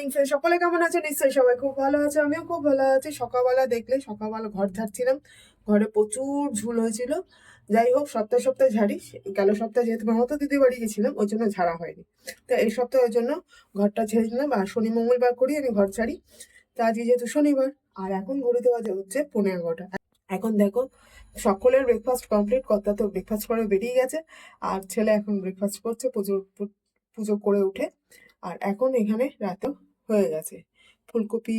Morning friend, সকলে কেমন আছে? নিশ্চয়ই সবাই খুব ভালো আছে, আমিও খুব ভালো আছি। সকালবেলা দেখলে সকালবেলা ঘর ঝাড়ছিলাম, ঘরে প্রচুর ঝুল হয়েছিল। যাই হোক, সপ্তাহে সপ্তাহে ঝাড়ি। গেল সপ্তাহে যেহেতু মামাতো দিদি বাড়ি গেছিলাম, ওই জন্য ঝাড়া হয়নি। তো এই সপ্তাহে ওই জন্য ঘরটা ঝেড়ে নিলাম। আর শনি মঙ্গলবার করি আমি ঘর ঝাড়ি। তো আজকে যেহেতু শনিবার, আর এখন ঘড়িতে বাজে হচ্ছে 11:15। এখন দেখো, সকলের ব্রেকফাস্ট কমপ্লিট, কর্তা তো ব্রেকফাস্ট করে বেরিয়ে গেছে, আর ছেলে এখন ব্রেকফাস্ট করছে পুজো পুজো করে উঠে। আর এখন এখানে রাতে হয়ে গেছে ফুলকপি,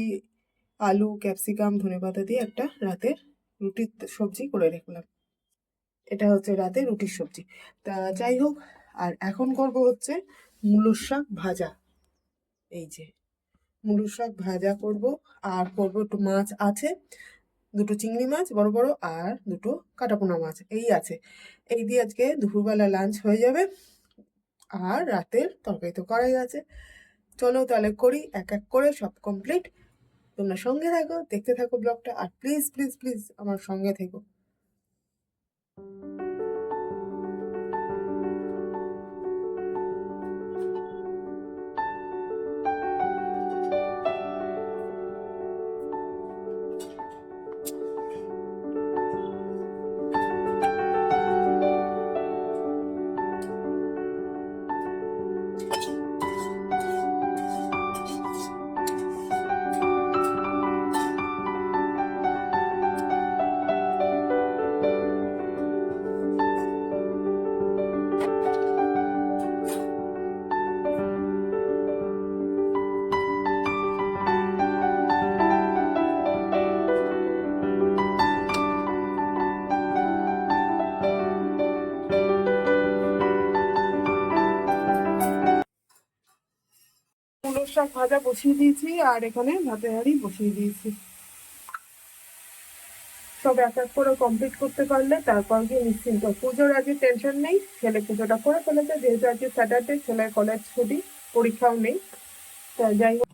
আলু, ক্যাপসিকাম, ধনেপাতা দিয়ে একটা রাতের রুটির সবজি করে রাখলাম। এটা হচ্ছে রাতে রুটির সবজি। তা যাই হোক, আর এখন করব হচ্ছে মূলোর শাক ভাজা। এই যে মূলোর শাক ভাজা করব। আর করব একটু মাছ আছে, দুটো চিংড়ি মাছ বড় বড়, আর দুটো কাটাপোনা মাছ এই আছে। এই দিয়ে আজকে দুপুরবেলা লাঞ্চ হয়ে যাবে। আর রাতের তরকারি তো করাই আছে। চলো তাহলে করি, এক এক করে সব কমপ্লিট। তোমরা সঙ্গে থাকো, দেখতে থাকো ব্লগটা, আর প্লিজ প্লিজ প্লিজ আমার সঙ্গে থেকো। মূলোর শাক ভাজা বসিয়ে দিয়েছি, আর এখানে ভাতের হাঁড়ি বসিয়ে দিয়েছি। সব এক এক করে কমপ্লিট করতে পারলে তারপর গিয়ে নিশ্চিন্ত। পুজোর আগে টেনশন নেই, ছেলে পুজোটা করে ফেলেছে, যেহেতু আজকে স্যাটারডে, ছেলের কলেজ ছুটি, পরীক্ষাও নেই। তা যাই হোক,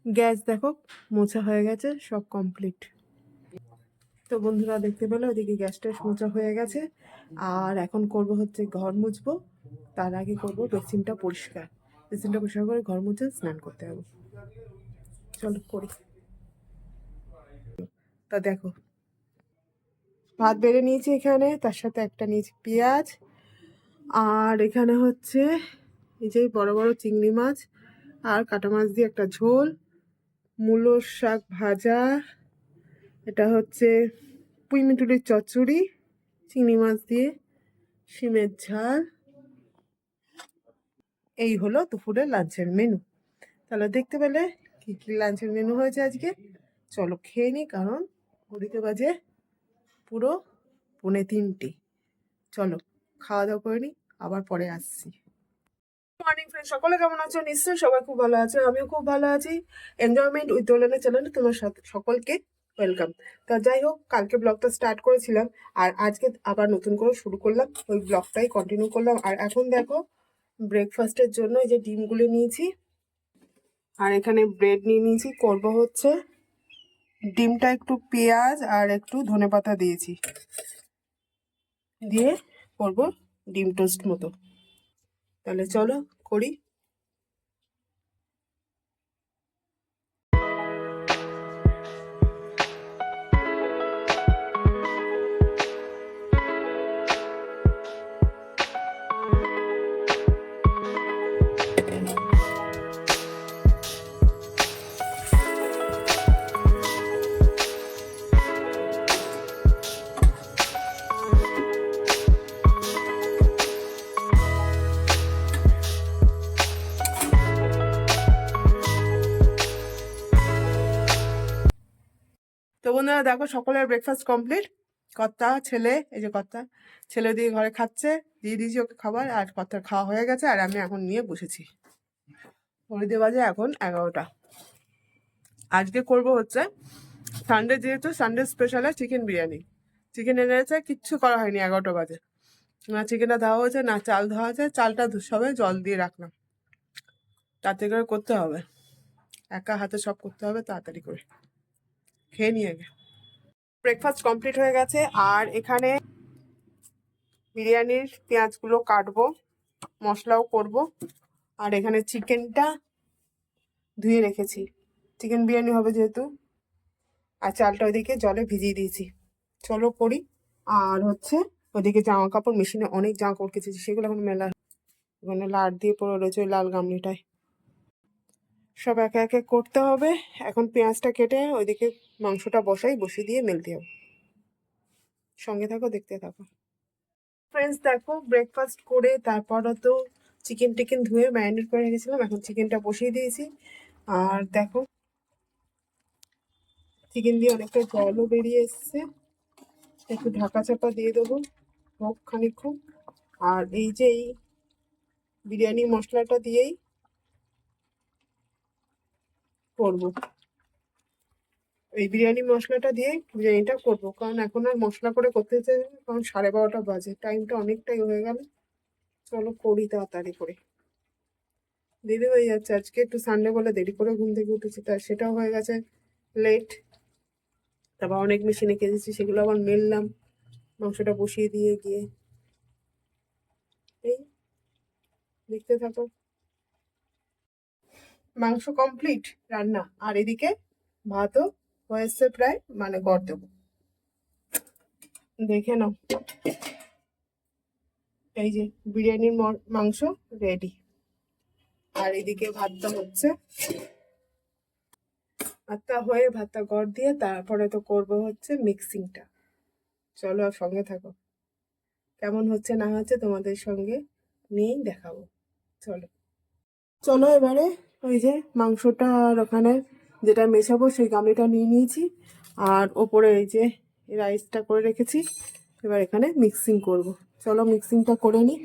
গ্যাস দেখো মোছা হয়ে গেছে, সব কমপ্লিট। তো বন্ধুরা দেখতে পেলো, ওদিকে গ্যাসটা মোছা হয়ে গেছে। আর এখন করব হচ্ছে ঘর মুছবো। তার আগে করব বেসিনটা পরিষ্কার। বেসিনটা পরিষ্কার করে ঘর মুছে স্নান করতে হবে। চলো করি। তা দেখো, ভাত বেড়ে নিয়েছি এখানে, তার সাথে একটা নিয়েছি পেঁয়াজ। আর এখানে হচ্ছে এই যে বড় বড় চিংড়ি মাছ আর কাটা মাছ দিয়ে একটা ঝোল, মূলোর শাক ভাজা, এটা হচ্ছে পুঁই মিটুলির চচ্চড়ি, চিংড়ি মাছ দিয়ে শিমের ঝাল। এই হলো দুপুরের লাঞ্চের মেনু। তাহলে দেখতে পেলে কী কী লাঞ্চের মেনু হয়েছে আজকে। চলো খেয়ে নিই, কারণ ঘড়িতে বাজে পুরো 2:45। চলো খাওয়া দাওয়া করে নিই, আবার পরে আসছি। মর্নিং ফ্রেন্ড, সকলে কেমন আছো? নিশ্চয়ই সবাই খুব ভালো আছে, আমিও খুব ভালো আছি। এনজয়মেন্ট উইথ দোলনের চ্যানেলে তোমার সাথে সকলকে ওয়েলকাম। তা যাই হোক, কালকে ব্লগটা স্টার্ট করেছিলাম আর আজকে আবার নতুন করে শুরু করলাম, ওই ব্লগটাই কন্টিনিউ করলাম। আর এখন দেখো ব্রেকফাস্টের জন্য এই যে ডিমগুলো নিয়েছি আর এখানে ব্রেড নিয়ে নিয়েছি। করবো হচ্ছে ডিমটা একটু পেঁয়াজ আর একটু ধনেপাতা দিয়েছি, দিয়ে করবো ডিম টোস্ট মতো। তাহলে চলো করি। তো বন্ধুরা দেখো, সকলের ব্রেকফাস্ট কমপ্লিট। কর্তা ছেলে, এই যে কর্তা ছেলে দিয়ে ঘরে খাচ্ছে, দিয়ে দিয়েছি ওকে খাবার, আর কর্তার খাওয়া হয়ে গেছে। আর আমি এখন নিয়ে বসেছি। ঘড়িতে বাজে এখন 11টা। আজকে করব হচ্ছে সানডে, যেহেতু সানডে স্পেশালে চিকেন বিরিয়ানি। চিকেন এনেছে, কিচ্ছু করা হয়নি, 11টা বাজে। না চিকেনটা দেওয়া হয়েছে না চাল ধোয়া আছে, চালটা সবে জল দিয়ে রাখলাম। তাড়াতাড়ি করে করতে হবে, একা হাতে সব করতে হবে, তাড়াতাড়ি করে খেয়ে নিয়ে গে। ব্রেকফাস্ট কমপ্লিট হয়ে গেছে আর এখানে বিরিয়ানির পেঁয়াজগুলো কাটবো, মশলাও করব। আর এখানে চিকেনটা ধুয়ে রেখেছি, চিকেন বিরিয়ানি হবে যেহেতু। আর চালটা ওইদিকে জলে ভিজিয়ে দিয়েছি। চলো করি। আর হচ্ছে ওইদিকে জামা কাপড়, মেশিনে অনেক জামা কাপড় কেচেছি, সেগুলো এখন মেলা, ওখানে লাট দিয়ে পড়ে রয়েছে ওই লাল গামলিটায়। সব একে একে করতে হবে। এখন পেঁয়াজটা কেটে ওইদিকে মাংসটা বসিয়ে দিয়ে মেলতে হবে। সঙ্গে থাকো, দেখতে থাকো। ফ্রেন্ডস দেখো, ব্রেকফাস্ট করে তারপরও তো চিকেন টিকেন ধুয়ে ম্যারিনেট করে রেখেছিলাম, এখন চিকেনটা বসিয়ে দিয়েছি। আর দেখো চিকেন দিয়ে অনেকটা জলও বেরিয়ে এসছে, একটু ঢাকা চাপা দিয়ে দেবো হোক খানিকক্ষণ। আর এই যে এই বিরিয়ানি মশলাটা দিয়েই করবো, এই বিরিয়ানি মশলাটা দিয়ে বিরিয়ানিটা করবো, কারণ এখন আর মশলা করে করতে চাই না, কারণ 12:30টা বাজে, টাইমটা অনেকটাই হয়ে গেল। চলো করি তাড়াতাড়ি করে। দেরি হয়ে যাচ্ছে, আজকে একটু সানডে বলে দেরি করে ঘুম থেকে উঠেছি, তার সেটাও হয়ে গেছে লেট। তারপর অনেক মেশিনে কেটেছি, সেগুলো আবার মেললাম, মাংসটা বসিয়ে দিয়ে গিয়ে। এই দেখতে থাকো, মাংস কমপ্লিট রান্না, আর এদিকে ভাতও হয়েছে প্রায়, মানে গড় দেবো। দেখে নাও, এই যে বিরিয়ানির মাংস রেডি। আর এদিকে ভাতটা হচ্ছে, ভাতটা হয়ে ভাতটা গড় দিয়ে তারপরে তো করবো হচ্ছে মিক্সিংটা। চলো আর সঙ্গে থাকো, কেমন হচ্ছে না হচ্ছে তোমাদের সঙ্গে নিয়েই দেখাবো। চলো চলো এবারে ওই যে মাংসটা আর ওখানে যেটা মেশাবো সেই গামলিটা নিয়ে নিয়েছি, আর ওপরে এই যে রাইসটা করে রেখেছি। এবার এখানে মিক্সিং করব, চলো মিক্সিংটা করে নিই।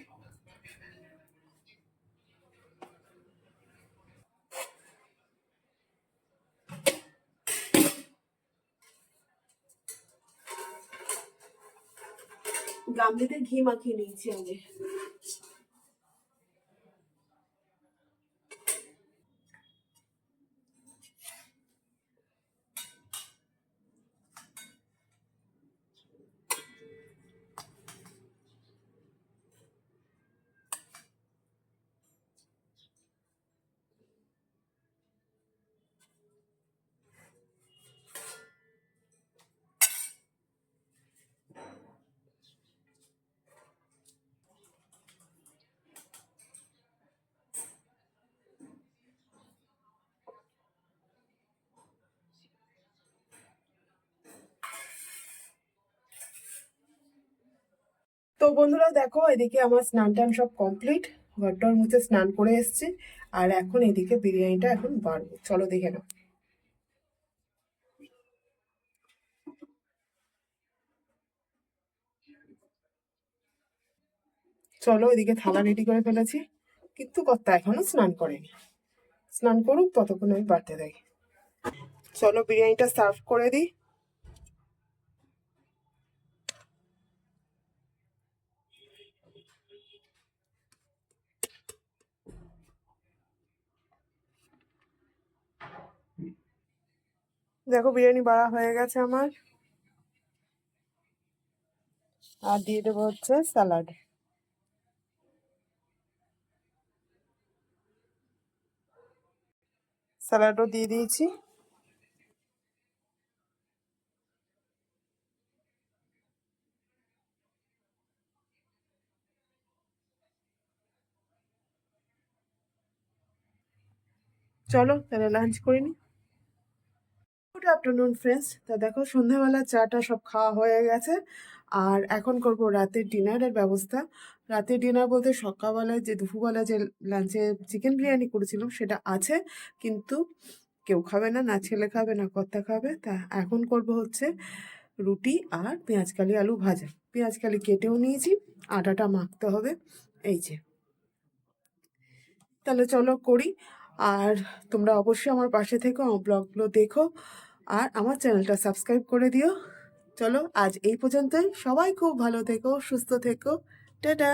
গামলিতে ঘি মাখিয়ে নিয়েছি আগে। তো বন্ধুরা দেখো, এদিকে আমার স্নান টান সব কমপ্লিট, ঘরটার মুছে স্নান করে এসছি। আর এখন এদিকে বিরিয়ানিটা এখন বাড়বো, চলো দেখে নাও। চলো এদিকে থালা রেডি করে ফেলেছি, কিন্তু কর্তা এখনো স্নান করেনি। স্নান করুক, ততক্ষণ আমি বাড়তে থাকি। চলো বিরিয়ানিটা সার্ভ করে দিই। দেখো বিরিয়ানি বাড়া হয়ে গেছে আমার, আর দিয়ে দেবো হচ্ছে স্যালাড। স্যালাডও দিয়ে দিয়েছি। চলো তাহলে লাঞ্চ করে নিই। Good afternoon friends. তা দেখো সন্ধ্যাবেলা চাটা সব খাওয়া হয়ে গেছে, আর এখন করব রাতের ডিনারের ব্যবস্থা। রাতের ডিনার বলতে সকালবেলায় যে দুপুরবেলা যে লাঞ্চে চিকেন বিরিয়ানি করেছিলাম সেটা আছে, কিন্তু কেউ খাবে না, না ছেলে খাবে না কর্তা খাবে। তা এখন করব হচ্ছে রুটি আর পেঁয়াজকালি আলু ভাজা। পেঁয়াজকালি কেটেও নিয়েছি, আটাটা মাখতে হবে, এই যে। তাহলে চলো করি। আর তোমরা অবশ্যই আমার পাশে থেকো, আমার ব্লগগুলো দেখো, আর আমার চ্যানেলটা সাবস্ক্রাইব করে দিও। চলো আজ এই পর্যন্তই, সবাই খুব ভালো থেকো, সুস্থ থেকো, টাটা।